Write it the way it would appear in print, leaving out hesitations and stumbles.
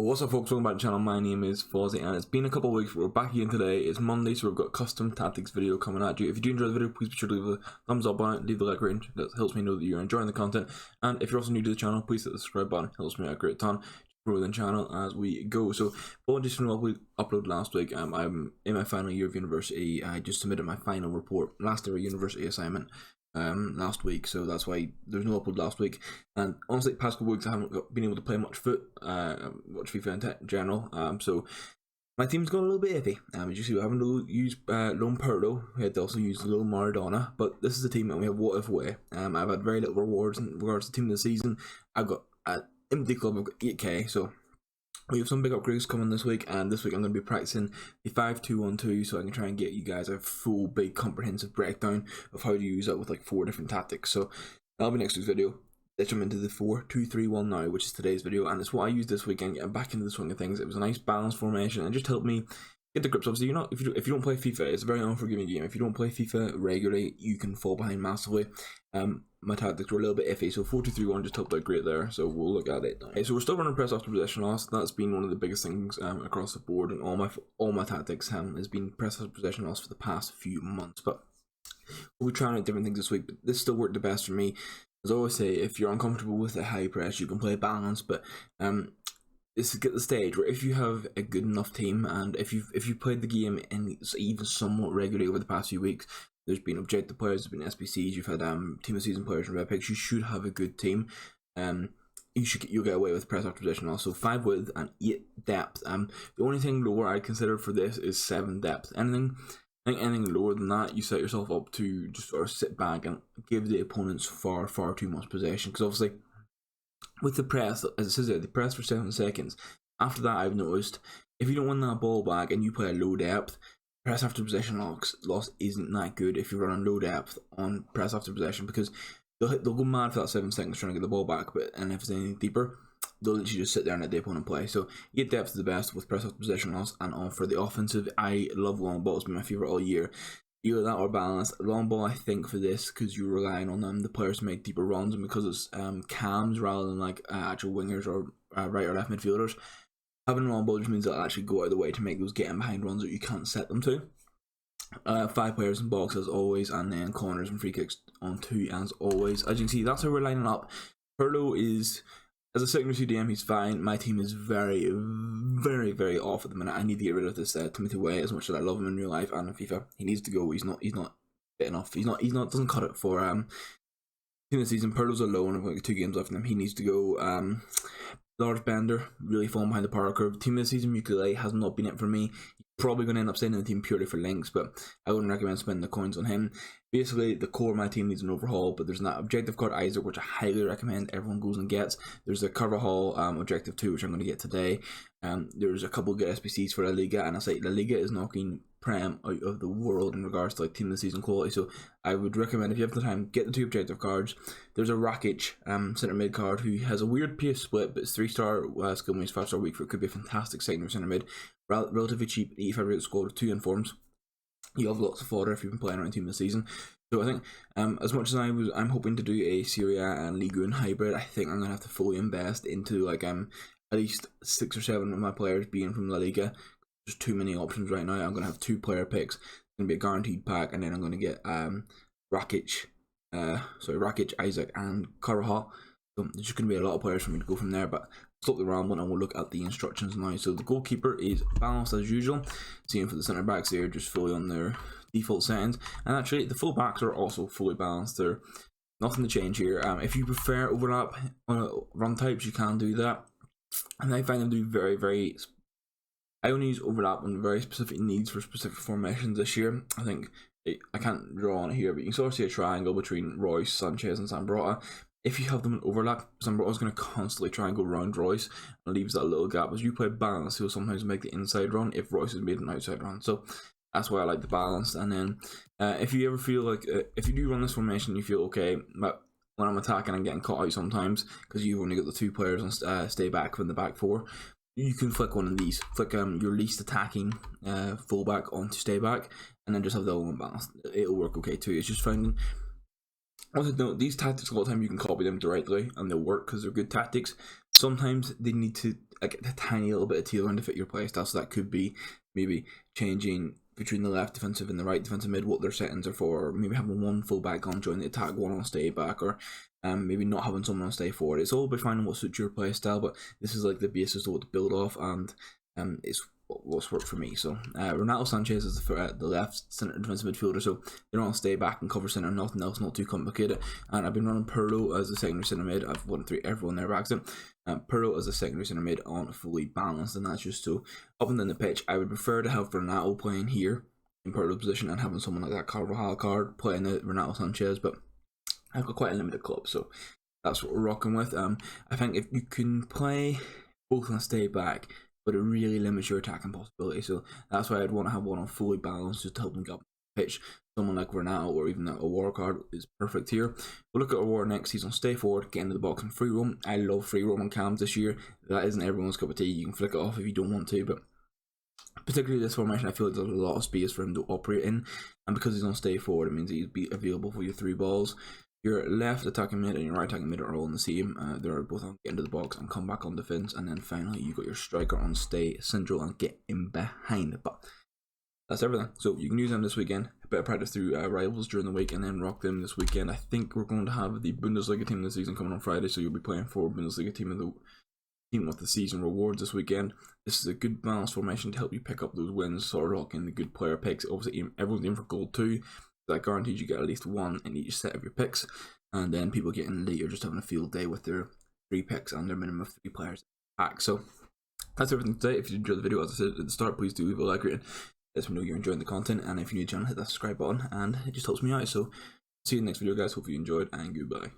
What's up, folks? Welcome back to the channel. My name is Fozzy and it's been a couple of weeks. We're back again today. It's Monday, so we've got a custom tactics video coming at you. If you do enjoy the video, please be sure to leave a thumbs up on it, leave a like rating. That helps me know that you're enjoying the content. And if you're also new to the channel, please hit the subscribe button. It helps me out a great ton to grow the channel as we go. So, apologies for what we uploaded last week. I'm in my final year of university. I just submitted my final report, last ever university assignment. Last week, so that's why there's no upload last week. And honestly, past couple weeks I haven't been able to play much FIFA in general. So my team's got a little bit iffy. As you see, we're having to use Lone Pirlo. We had to also use Lone Maradona, but this is the team, and we have What If Way. I've had very little rewards in regards to team of the season. I've got in the club, I've got 8k, so we have some big upgrades coming this week, and this week I'm going to be practicing the 5-2-1-2 so I can try and get you guys a full, big, comprehensive breakdown of how to use that with like 4 different tactics. So that'll be next week's video. Let's jump into the 4-2-3-1 now, which is today's video, and it's what I used this weekend, getting back into the swing of things. It was a nice balanced formation and just helped me get the grips. Obviously, if you don't play FIFA, it's a very unforgiving game. If you don't play FIFA regularly, you can fall behind massively. My tactics were a little bit iffy, so 4-2-3-1 just helped out great there, so we'll look at it. Okay, so we're still running press after possession loss. That's been one of the biggest things across the board, and all my tactics has been press after possession loss for the past few months. But we'll be trying out different things this week, but this still worked the best for me. As I always say, if you're uncomfortable with a high press, you can play balance, but it's to get the stage where if you have a good enough team, and if you've played the game in even somewhat regularly over the past few weeks, there's been objective players, there's been SBCs, you've had team of season players and red picks, you should have a good team. You'll get away with press after possession also. 5 width and 8 depth. The only thing lower I consider for this is 7 depth. Anything lower than that, you set yourself up to just sort of sit back and give the opponents far too much possession. Because obviously, with the press, as it says there, the press for 7 seconds. After that, I've noticed, if you don't win that ball back and you play a low depth, press after possession loss isn't that good if you run on low depth on press after possession, because they'll go mad for that 7 seconds trying to get the ball back, and if it's anything deeper, they'll literally just sit there and let the opponent play. So 8 depth is the best with press after possession loss. And on for the offensive, I love long ball. It's been my favourite all year. Either that or balance. Long ball, I think, for this, because you're relying on the players to make deeper runs, and because it's cams rather than like actual wingers or right or left midfielders, having a long ball just means they'll actually go out of the way to make those getting behind runs that you can't set them to. 5 players in box as always, and then corners and free kicks on 2 as always. As you can see, that's how we're lining up. Pirlo is, as a secondary CDM, he's fine. My team is very very off at the minute. I need to get rid of this Timothy Way. As much as I love him in real life and in FIFA, he needs to go. He's not fit enough. He's not doesn't cut it for team of the season. Pirlo's alone. I've got 2 games left in him. He needs to go. Large Bender, really falling behind the power curve. Team of the season, Ukulele has not been it for me. Probably going to end up staying in the team purely for links, but I wouldn't recommend spending the coins on him. Basically, the core of my team needs an overhaul, but there's that objective card Isaac, which I highly recommend everyone goes and gets. There's the Carvajal objective 2, which I'm going to get today. There's a couple of good SBCs for La Liga, and I say La Liga is knocking Prem out of the world in regards to like team of the season quality. So I would recommend, if you have the time, get the 2 objective cards. There's a Rakic centre mid card who has a weird pace split, but it's 3-star skill moves, 5-star weak foot. Could be a fantastic secondary centre mid. Relatively cheap, 85 rated squad with 2 informs. You have lots of fodder if you've been playing around team this season. So I think, as much as I'm hoping to do a Serie A and Ligue 1 hybrid, I think I'm gonna have to fully invest into like at least 6 or 7 of my players being from La Liga. There's too many options right now. I'm gonna have 2 player picks. It's gonna be a guaranteed pack, and then I'm gonna get Rakic, Isaac, and Carvajal. So there's just gonna be a lot of players for me to go from there, but stop the rambling and we'll look at the instructions now. So the goalkeeper is balanced as usual. Same for the centre backs, they're just fully on their default settings, and actually the full backs are also fully balanced. There, nothing to change here. If you prefer overlap on run types, you can do that, and I find them to be very. I only use overlap on very specific needs for specific formations this year. I think I can't draw on it here, but you can sort of see a triangle between Royce, Sanchez, and Zambrota. If you have them in overlap, Zambrota's going to constantly try and go around Royce and leaves that little gap. As you play balance, he'll sometimes make the inside run if Royce has made an outside run. So that's why I like the balance. And then if you ever feel like, if you do run this formation, you feel okay, but when I'm attacking, I'm getting caught out sometimes because you've only got the 2 players on stay back from the back 4. You can flick one of these, flick your least attacking fullback onto stay back, and then just have the other one balanced. It'll work okay too. It's just finding. Also, no, these tactics all the time you can copy them directly and they'll work because they're good tactics. Sometimes they need to like a tiny little bit of tailoring to fit your playstyle. So that could be maybe changing between the left defensive and the right defensive mid, what their settings are for, or maybe having one full back on join the attack, one on stay back, or maybe not having someone on stay forward. It's all about finding what suits your playstyle, but this is like the basis of what to build off, and it's what's worked for me. So Renato Sanchez is the left centre defensive midfielder, so they're on stay back and cover centre, nothing else, not too complicated. And I've been running Pirlo as a secondary centre mid. I've won 3 everyone there by accident. Pirlo as a secondary centre mid on fully balanced, and that's just so up and down the pitch. I would prefer to have Renato playing here in Pirlo's position and having someone like that Carvajal card playing the Renato Sanchez, but I've got quite a limited club, so that's what we're rocking with. I think if you can play both on stay back, but it really limits your attacking possibility. So that's why I'd want to have one on fully balanced just to help them get up the pitch. Someone like Renato or even a War card is perfect here. We'll look at a War next. He's on stay forward, get into the box and free roam. I love free roam on cams this year. That isn't everyone's cup of tea. You can flick it off if you don't want to, but particularly this formation, I feel like there's a lot of space for him to operate in, and because he's on stay forward, it means he'll be available for your 3 balls. Your left attacking mid and your right attacking mid are all in the same. They're both on get into the box and come back on defense, and then finally you got your striker on stay central and get in behind. But that's everything. So you can use them this weekend. A bit of practice through rivals during the week, and then rock them this weekend. I think we're going to have the Bundesliga team this season coming on Friday, so you'll be playing for Bundesliga team of the team with the season rewards this weekend. This is a good balanced formation to help you pick up those wins, sort of rocking the good player picks. Obviously, everyone's in for gold too. That guarantees you get at least 1 in each set of your picks, and then people getting later just having a field day with their 3 picks and their minimum of 3 players back. So that's everything today. If you enjoyed the video, as I said at the start, please do leave a like rating. Let me know you're enjoying the content, and if you're new to the channel, hit that subscribe button, and it just helps me out. So see you in the next video, guys. Hope you enjoyed, and goodbye.